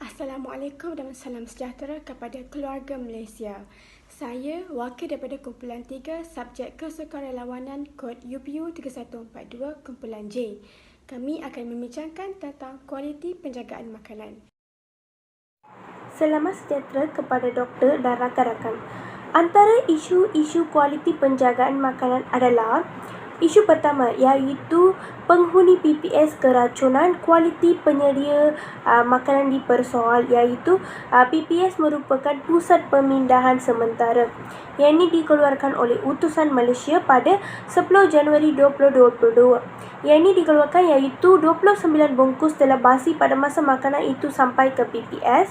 Assalamualaikum dan salam sejahtera kepada keluarga Malaysia. Saya wakil daripada kumpulan 3 subjek kesukarelawanan kod UPU 3142 kumpulan J. Kami akan membincangkan tentang kualiti penjagaan makanan. Selamat sejahtera kepada doktor dan rakan-rakan. Antara isu-isu kualiti penjagaan makanan adalah isu pertama iaitu penghuni PPS keracunan. Kualiti penyedia makanan dipersoal iaitu PPS merupakan pusat pemindahan sementara. Yang ini dikeluarkan oleh Utusan Malaysia pada 10 Januari 2022. Yang ini dikeluarkan iaitu 29 bungkus telah basi pada masa makanan itu sampai ke PPS.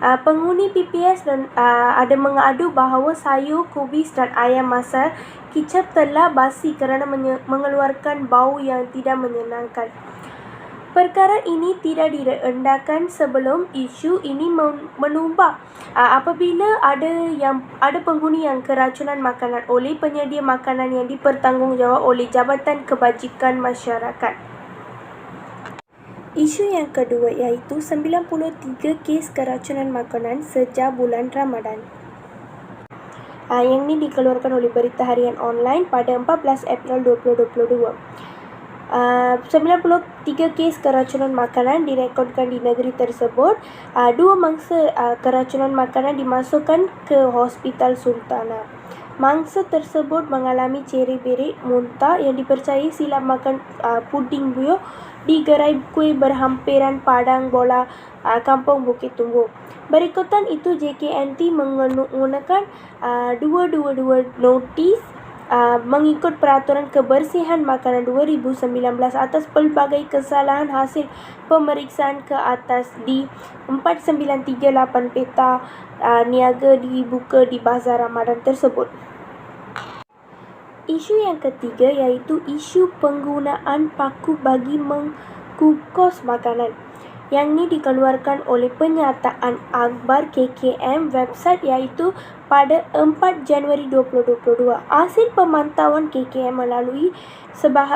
Penghuni PPS dan ada mengadu bahawa sayur, kubis dan ayam masak kicap telah basi kerana mengeluarkan bau yang tidak menyenangkan. Perkara ini tidak direndahkan sebelum isu ini menubah apabila ada penghuni yang keracunan makanan oleh penyedia makanan yang dipertanggungjawab oleh Jabatan Kebajikan Masyarakat. Isu yang kedua iaitu 93 kes keracunan makanan sejak bulan Ramadan. Yang ini dikeluarkan oleh Berita Harian Online pada 14 April 2022. 93 kes keracunan makanan direkodkan di negeri tersebut. Dua mangsa keracunan makanan dimasukkan ke Hospital Sultana. Mangsa tersebut mengalami ceri-berik, muntah yang dipercayai silap makan puding buyuh di gerai kuih berhampiran Padang Bola, Kampung Bukit Tumbuh. Berikutan itu, JKNT menggunakan 222 notis mengikut Peraturan Kebersihan Makanan 2019 atas pelbagai kesalahan hasil pemeriksaan ke atas di 4938 peta niaga dibuka di Bazar Ramadan tersebut. Isu yang ketiga iaitu isu penggunaan paku bagi mengukus makanan. Yang ini dikeluarkan oleh Penyataan Akhbar KKM website iaitu pada 4 Januari 2022. Hasil pemantauan KKM melalui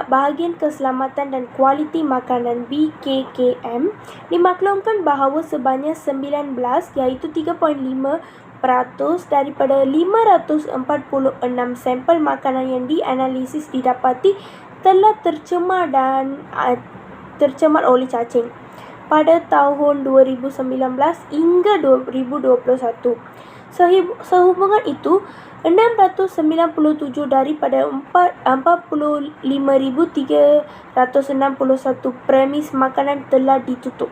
Bahagian Keselamatan dan Kualiti Makanan BKKM dimaklumkan bahawa sebanyak 19 iaitu 3.5% daripada 546 sampel makanan yang dianalisis didapati telah tercemar oleh cacing pada tahun 2019 hingga 2021. Sehubungan itu, 697 daripada 45,361 premis makanan telah ditutup.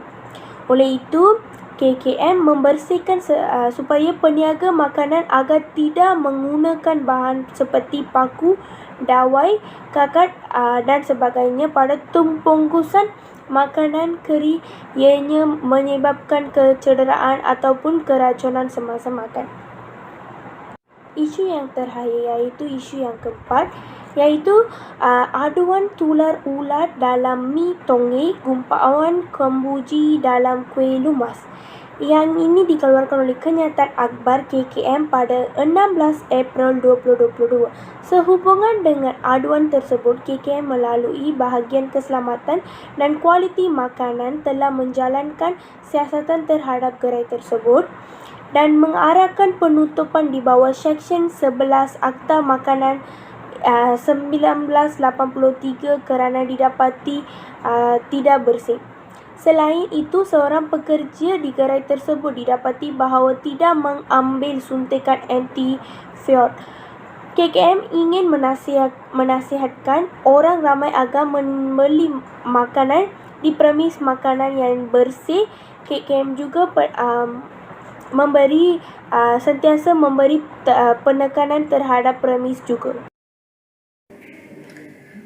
Oleh itu, KKM membersihkan supaya peniaga makanan agar tidak menggunakan bahan seperti paku, dawai, kakat dan sebagainya pada pembungkusan makanan kering ianya menyebabkan kecederaan ataupun keracunan semasa makan. Isu yang terakhir iaitu isu yang keempat iaitu aduan tular ulat dalam mi tonge, gumpawan kembuji dalam kuih lumas. Yang ini dikeluarkan oleh Kenyataan Akhbar KKM pada 16 April 2022. Sehubungan dengan aduan tersebut, KKM melalui Bahagian Keselamatan dan Kualiti Makanan telah menjalankan siasatan terhadap gerai tersebut dan mengarahkan penutupan di bawah Seksyen 11 Akta Makanan 1983 kerana didapati tidak bersih. Selain itu, seorang pekerja di gerai tersebut didapati bahawa tidak mengambil suntikan anti-fiod. KKM ingin menasihatkan orang ramai agar membeli makanan di premis makanan yang bersih. KKM juga sentiasa memberi penekanan terhadap premis juga.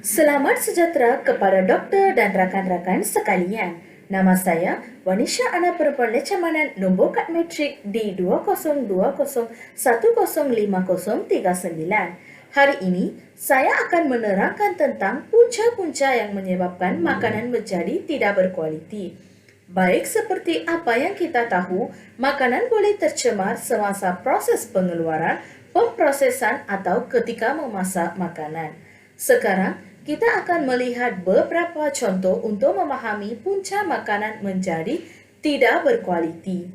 Selamat sejahtera kepada doktor dan rakan-rakan sekalian. Nama saya Wanisha Ana Perempuan Lecamanan nombor kad matrik D2020105039. Hari ini saya akan menerangkan tentang punca-punca yang menyebabkan makanan menjadi tidak berkualiti. Baik seperti apa yang kita tahu, makanan boleh tercemar semasa proses pengeluaran, pemprosesan atau ketika memasak makanan. Sekarang kita akan melihat beberapa contoh untuk memahami punca makanan menjadi tidak berkualiti.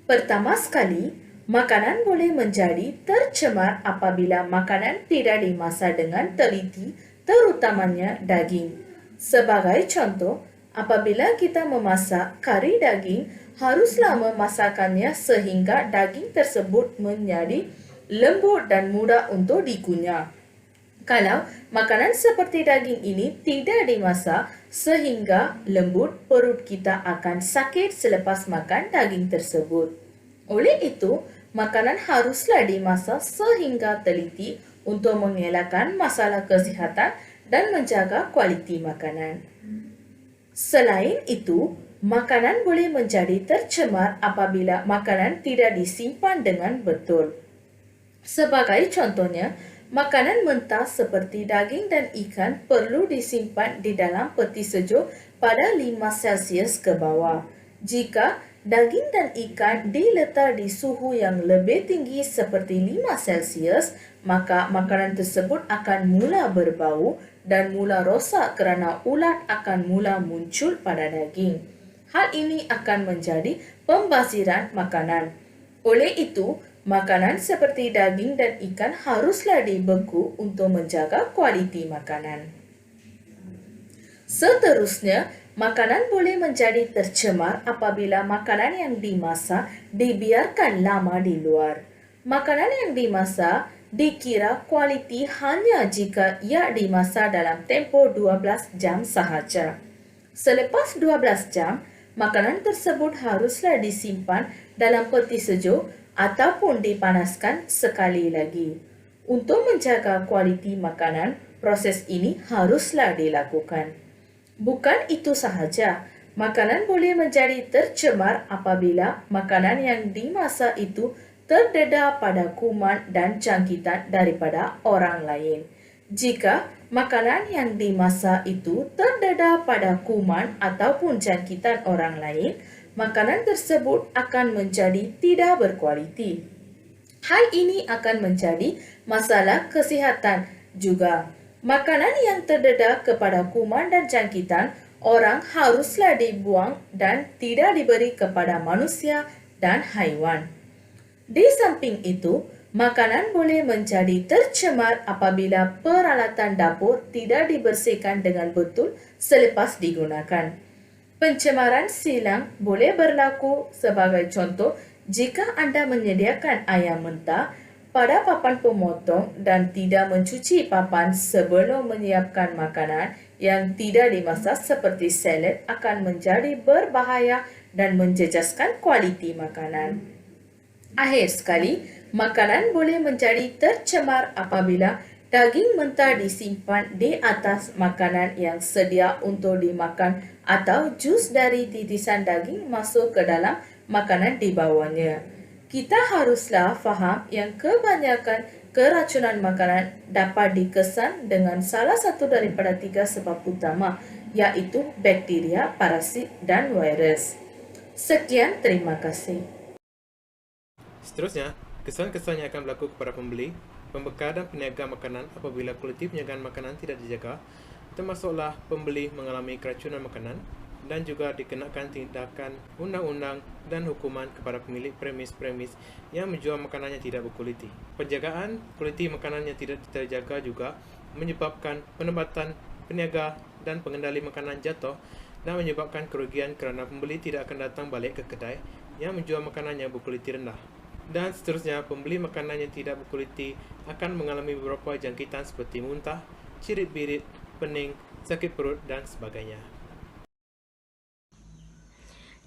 Pertama sekali, makanan boleh menjadi tercemar apabila makanan tidak dimasak dengan teliti, terutamanya daging. Sebagai contoh, apabila kita memasak kari daging, haruslah memasakkannya sehingga daging tersebut menjadi lembut dan mudah untuk dikunyah. Kalau makanan seperti daging ini tidak dimasak sehingga lembut, perut kita akan sakit selepas makan daging tersebut. Oleh itu, makanan haruslah dimasak sehingga teliti untuk mengelakkan masalah kesihatan dan menjaga kualiti makanan. Selain itu, makanan boleh menjadi tercemar apabila makanan tidak disimpan dengan betul. Sebagai contohnya, makanan mentah seperti daging dan ikan perlu disimpan di dalam peti sejuk pada 5 Celsius ke bawah. Jika daging dan ikan diletak di suhu yang lebih tinggi seperti 5 Celsius, maka makanan tersebut akan mula berbau dan mula rosak kerana ulat akan mula muncul pada daging. Hal ini akan menjadi pembaziran makanan. Oleh itu, makanan seperti daging dan ikan haruslah dibeku untuk menjaga kualiti makanan. Seterusnya, makanan boleh menjadi tercemar apabila makanan yang dimasak dibiarkan lama di luar. Makanan yang dimasak dikira kualiti hanya jika ia dimasak dalam tempoh 12 jam sahaja. Selepas 12 jam, makanan tersebut haruslah disimpan dalam peti sejuk ataupun dipanaskan sekali lagi. Untuk menjaga kualiti makanan, proses ini haruslah dilakukan. Bukan itu sahaja, makanan boleh menjadi tercemar apabila makanan yang dimasak itu terdedah pada kuman dan jangkitan daripada orang lain. Jika makanan yang dimasak itu terdedah pada kuman ataupun jangkitan orang lain, makanan tersebut akan menjadi tidak berkualiti. Hal ini akan menjadi masalah kesihatan juga. Makanan yang terdedah kepada kuman dan jangkitan orang haruslah dibuang dan tidak diberi kepada manusia dan haiwan. Di samping itu, makanan boleh menjadi tercemar apabila peralatan dapur tidak dibersihkan dengan betul selepas digunakan. Pencemaran silang boleh berlaku sebagai contoh jika anda menyediakan ayam mentah pada papan pemotong dan tidak mencuci papan sebelum menyiapkan makanan yang tidak dimasak seperti salad akan menjadi berbahaya dan menjejaskan kualiti makanan. Akhir sekali, makanan boleh menjadi tercemar apabila daging mentah disimpan di atas makanan yang sedia untuk dimakan atau jus dari titisan daging masuk ke dalam makanan di bawahnya. Kita haruslah faham yang kebanyakan keracunan makanan dapat dikesan dengan salah satu daripada 3 sebab utama, iaitu bakteria, parasit dan virus. Sekian, terima kasih. Seterusnya, kesan-kesan yang akan berlaku kepada pembeli, pembekal dan peniaga makanan apabila kualiti penjagaan makanan tidak dijaga, termasuklah pembeli mengalami keracunan makanan dan juga dikenakan tindakan undang-undang dan hukuman kepada pemilik premis-premis yang menjual makanan yang tidak berkualiti. Penjagaan kualiti makanan yang tidak terjaga juga menyebabkan penempatan peniaga dan pengendali makanan jatuh dan menyebabkan kerugian kerana pembeli tidak akan datang balik ke kedai yang menjual makanan yang berkualiti rendah. Dan seterusnya, pembeli makanan yang tidak berkualiti akan mengalami beberapa jangkitan seperti muntah, cirit-birit, pening, sakit perut dan sebagainya.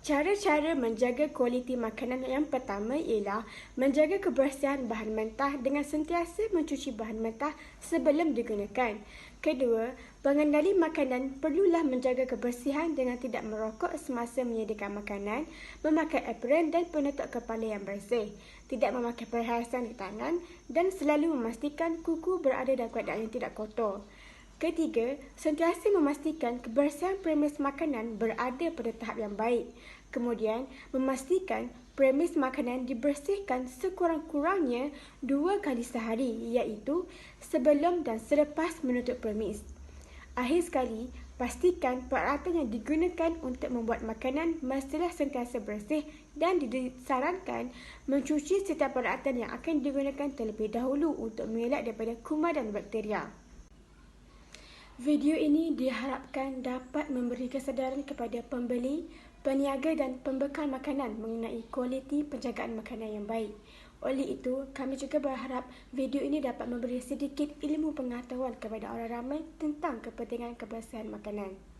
Cara-cara menjaga kualiti makanan yang pertama ialah menjaga kebersihan bahan mentah dengan sentiasa mencuci bahan mentah sebelum digunakan. Kedua, pengendali makanan perlulah menjaga kebersihan dengan tidak merokok semasa menyediakan makanan, memakai apron dan penutup kepala yang bersih, tidak memakai perhiasan di tangan dan selalu memastikan kuku berada dalam keadaan yang tidak kotor. Ketiga, sentiasa memastikan kebersihan premis makanan berada pada tahap yang baik. Kemudian, memastikan premis makanan dibersihkan sekurang-kurangnya 2 kali sehari, iaitu sebelum dan selepas menutup premis. Akhir sekali, Pastikan peralatan yang digunakan untuk membuat makanan mestilah sentiasa bersih dan disarankan mencuci setiap peralatan yang akan digunakan terlebih dahulu untuk mengelak daripada kuman dan bakteria. Video ini diharapkan dapat memberi kesedaran kepada pembeli, peniaga dan pembekal makanan mengenai kualiti penjagaan makanan yang baik. Oleh itu, kami juga berharap video ini dapat memberi sedikit ilmu pengetahuan kepada orang ramai tentang kepentingan kebersihan makanan.